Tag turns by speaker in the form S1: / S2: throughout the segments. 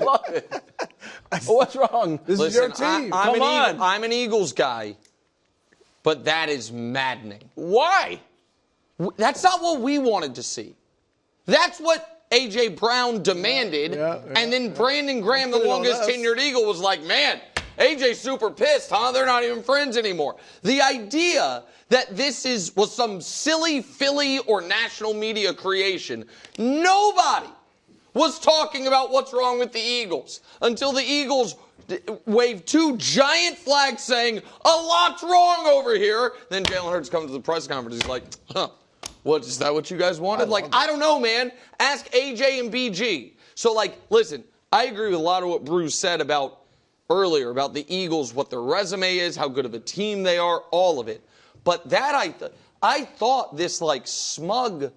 S1: love it. What's wrong?
S2: This is your team.
S1: Come on.
S3: I'm an Eagles guy, but that is maddening.
S1: Why?
S3: That's not what we wanted to see. That's what A.J. Brown demanded, and then Brandon Graham, the longest tenured Eagle, was like, man, A.J.'s super pissed, huh? They're not even friends anymore. The idea that this was some silly Philly or national media creation, nobody was talking about what's wrong with the Eagles until the Eagles waved two giant flags saying, a lot's wrong over here. Then Jalen Hurts comes to the press conference. He's like, huh. What, is that what you guys wanted? I don't know, man. Ask AJ and BG. So, listen, I agree with a lot of what Bruce said earlier about the Eagles, what their resume is, how good of a team they are, all of it. But that I thought this, smug,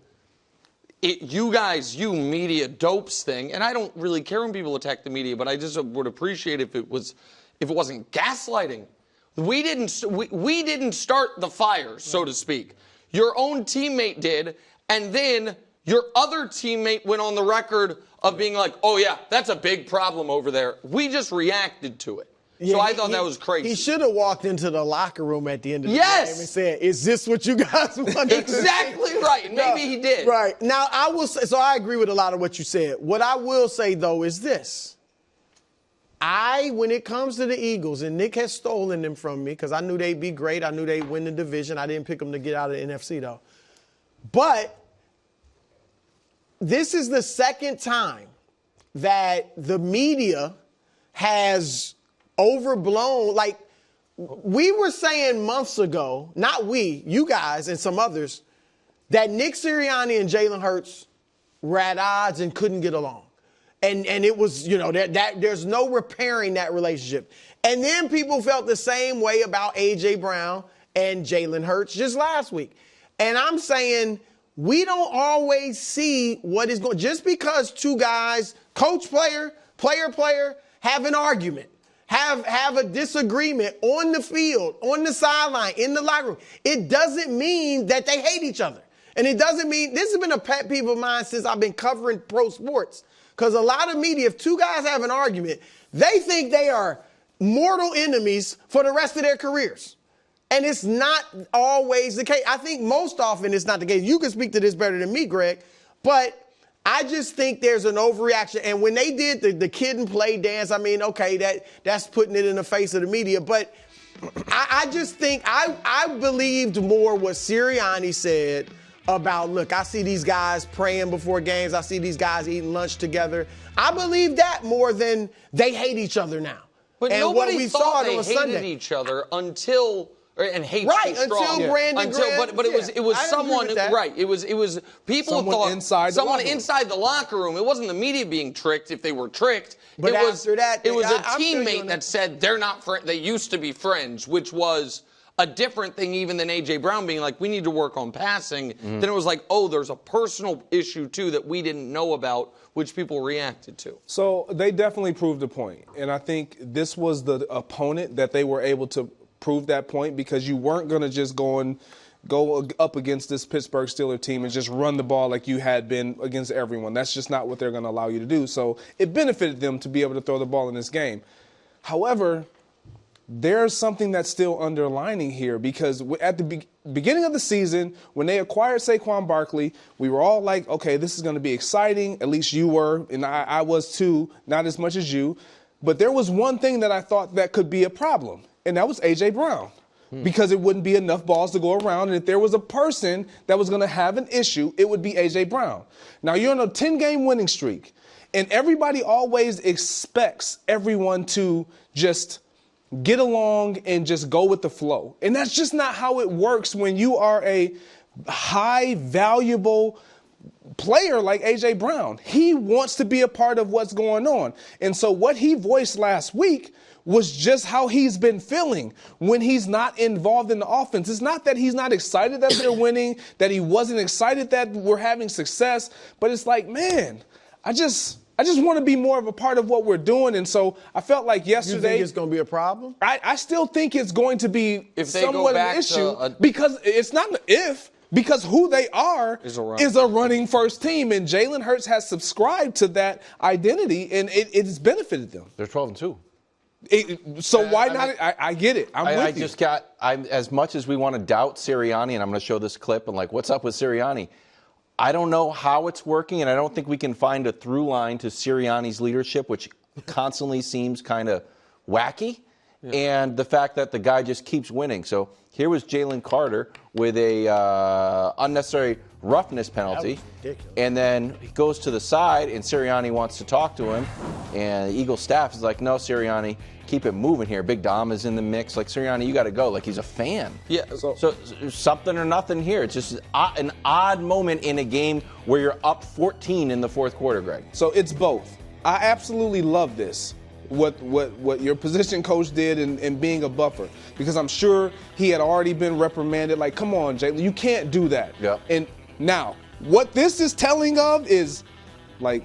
S3: you media dopes thing, and I don't really care when people attack the media, but I just would appreciate if it wasn't gaslighting. We didn't start the fire, so to speak. Your own teammate did, and then your other teammate went on the record of being like, oh, yeah, that's a big problem over there. We just reacted to it. Yeah, so I thought that was crazy.
S2: He should have walked into the locker room at the end of the game and said, is this what you guys want?
S3: Exactly right. Maybe he did.
S2: Right. Now, I will say, so I agree with a lot of what you said. What I will say, though, is this. When it comes to the Eagles, and Nick has stolen them from me because I knew they'd be great. I knew they'd win the division. I didn't pick them to get out of the NFC, though. But this is the second time that the media has overblown. We were saying months ago, not we, you guys and some others, that Nick Sirianni and Jalen Hurts were at odds and couldn't get along. And it was, that there's no repairing that relationship. And then people felt the same way about A.J. Brown and Jalen Hurts just last week. And I'm saying we don't always see what is going. Just because two guys, coach, player, have an argument, have a disagreement on the field, on the sideline, in the locker room, it doesn't mean that they hate each other. And it doesn't mean, this has been a pet peeve of mine since I've been covering pro sports. Because a lot of media, if two guys have an argument, they think they are mortal enemies for the rest of their careers. And it's not always the case. I think most often it's not the case. You can speak to this better than me, Greg. But I just think there's an overreaction. And when they did the kid and play dance, I mean, okay, that's putting it in the face of the media. But I just think I believed more what Sirianni said about, look, I see these guys praying before games. I see these guys eating lunch together. I believe that more than they hate each other now.
S3: But
S2: and
S3: nobody
S2: what we
S3: thought
S2: saw
S3: they
S2: on
S3: hated
S2: Sunday.
S3: each other until hate's
S2: right,
S3: too strong.
S2: until Brandon Graham.
S3: But it was someone right. It was people
S1: someone
S3: thought
S1: inside
S3: the locker room. It wasn't the media being tricked. If they were tricked,
S2: but
S3: it was
S2: after that,
S3: it was a teammate that said they're not they used to be friends, which was a different thing even than A.J. Brown being like, we need to work on passing. Then it was like, oh, there's a personal issue, too, that we didn't know about, which people reacted to.
S1: So they definitely proved a point. And I think this was the opponent that they were able to prove that point, because you weren't going to just go up against this Pittsburgh Steelers team and just run the ball like you had been against everyone. That's just not what they're going to allow you to do. So it benefited them to be able to throw the ball in this game. However, there's something that's still underlining here, because at the beginning of the season, when they acquired Saquon Barkley, we were all like, okay, this is going to be exciting. At least you were, and I was too, not as much as you. But there was one thing that I thought that could be a problem, and that was A.J. Brown, because it wouldn't be enough balls to go around. And if there was a person that was going to have an issue, it would be A.J. Brown. Now, you're on a 10-game winning streak, and everybody always expects everyone to just get along and just go with the flow. And that's just not how it works when you are a high, valuable player like A.J. Brown. He wants to be a part of what's going on. And so what he voiced last week was just how he's been feeling when he's not involved in the offense. It's not that he's not excited that they're winning, that he wasn't excited that we're having success, but it's like, man, I just want to be more of a part of what we're doing. And so I felt like yesterday.
S2: You think it's going to be a problem?
S1: I still think it's going to be
S3: if they
S1: somewhat
S3: go back
S1: an issue
S3: to
S1: because it's not an if. Because who they are
S3: is
S1: a running first team, and Jalen Hurts has subscribed to that identity, and it's benefited them.
S4: They're 12-2.
S1: So why not? I get it. I'm with you.
S4: As much as we want to doubt Serriani, and I'm going to show this clip, and like, what's up with Serriani? I don't know how it's working, and I don't think we can find a through line to Sirianni's leadership, which constantly seems kind of wacky, and the fact that the guy just keeps winning. So here was Jalen Carter with a unnecessary roughness penalty, and then he goes to the side, and Serriani wants to talk to him, and the Eagles staff is like, no, Serriani, keep it moving here. Big Dom is in the mix. Like, Serriani, you got to go. Like, he's a fan.
S3: Yeah.
S4: So something or nothing here. It's just an odd moment in a game where you're up 14 in the fourth quarter, Greg.
S1: So it's both. I absolutely love this. What your position coach did in being a buffer, because I'm sure he had already been reprimanded. Like, come on, Jalen, you can't do that.
S4: Yeah.
S1: And now, what this is telling of is, like,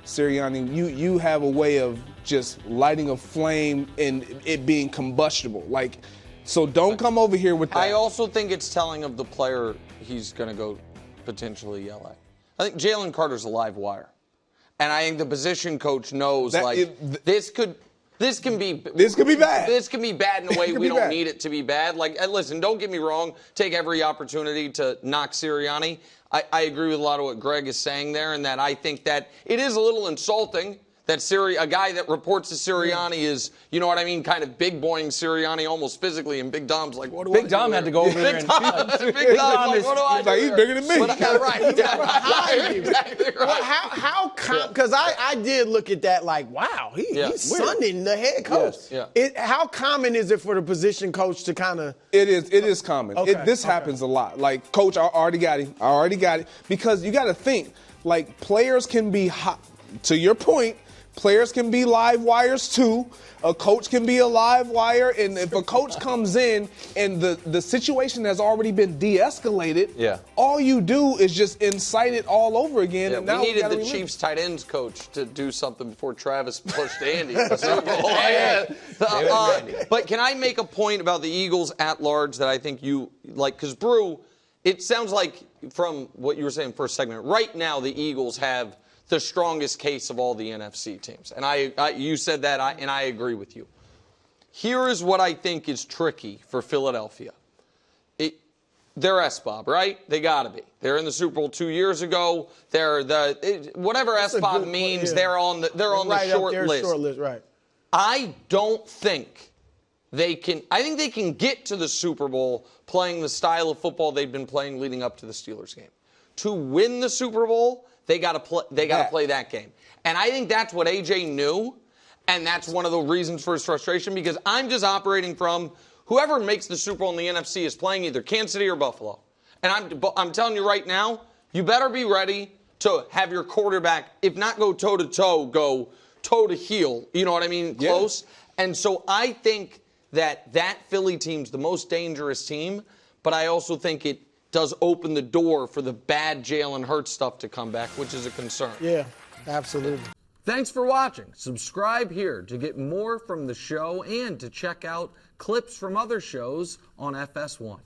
S1: Serriani, you have a way of just lighting a flame and it being combustible. Like, so don't come over here with that.
S3: I also think it's telling of the player he's going to go potentially yell at. I think Jalen Carter's a live wire. And I think the position coach knows, this can be bad.
S1: This could be bad
S3: in a way we don't need it to be bad. Like, listen, don't get me wrong. Take every opportunity to knock Sirianni. I agree with a lot of what Greg is saying there, and that I think that it is a little insulting that a guy that reports to Sirianni is, you know what I mean, kind of big boying Sirianni almost physically, and Big Dom's like, what do I do?
S4: Big Dom had to go over there and
S3: Big Dom is, what do I do?
S1: Like, he's bigger than me.
S2: How because I did look at that like, wow, he's sunning the head coach.
S4: Yes.
S2: How common is it for the position coach to kind of?
S1: It is common.
S2: Okay.
S1: This happens a lot. Like, coach, I already got him. Because you got to think, like, players can be hot. To your point, players can be live wires too. A coach can be a live wire, and if a coach comes in and the situation has already been de-escalated, all you do is just incite it all over again.
S3: Yeah,
S1: and now
S3: we needed the Chiefs tight ends coach to do something before Travis pushed Andy. But can I make a point about the Eagles at large that I think you like? Because Brew, it sounds like from what you were saying first segment, right now the Eagles have the strongest case of all the NFC teams. And you said that, and I agree with you. Here is what I think is tricky for Philadelphia. They're SBOB, right? They got to be. They're in the Super Bowl 2 years ago. Whatever SBOB means, they're on the short list.
S2: Right.
S3: I don't think they can. I think they can get to the Super Bowl playing the style of football they've been playing leading up to the Steelers game. To win the Super Bowl, they got to play that game. And I think that's what AJ knew, and that's one of the reasons for his frustration, because I'm just operating from whoever makes the Super Bowl in the NFC is playing either Kansas City or Buffalo. And I'm telling you right now, you better be ready to have your quarterback, if not go toe-to-toe, go toe-to-heel. You know what I mean? Close. Yeah. And so I think that Philly team's the most dangerous team, but I also think it does open the door for the bad Jalen Hurts stuff to come back, which is a concern.
S2: Yeah, absolutely.
S3: Thanks for watching. Subscribe here to get more from the show and to check out clips from other shows on FS1.